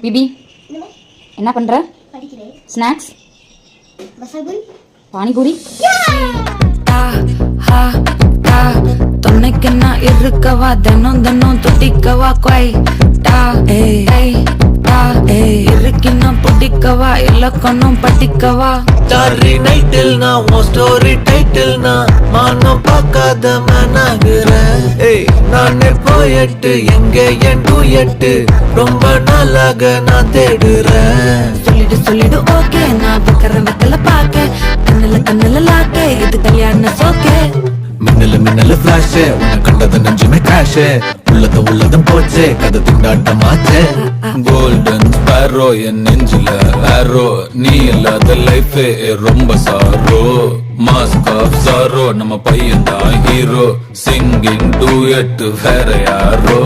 BP என்ன பண்ற? படிக்கிறேன். ஸ்நாக்ஸ் மசாபுரி பானிபூரி துணைக்கு நான் இருக்கவா தினம் தினம் துடிக்கவா கொய் டா இருக்கின்னா பிடிக்கவா இலக்கணம் படிக்கவா ஸ்டாரி நைட்டில் நான் உன் ஸ்டோரி டைட்டில் நான் மானம் பார்க்காத மனாகிறேன். நானே போயட்டு எங்க என் டூயட்டு ரொம்ப நாளாக நான் தேடுறேன். சொல்லிடு ஓகே நான் வைக்கல பாக்க கண்ணுல லாக்கே இது கல்யாண சோக்கே மின்னல ஃபிளாஷ் உன்னை கண்டது நெஞ்சுமே கிராஷ் உள்ளதும் போச்சே கதை திண்டாட்டமாச்சே. கோல்டன் ஸ்பேரோ என் நெஞ்சில ஆரோ நீ இல்லாத லைஃபே ரொம்ப சாரோ. மாஸ்க் ஆஃப் சாரோ நம்ம பையன் தான் ஹீரோ சிங்கிங் டூயட் வேற யாரோ.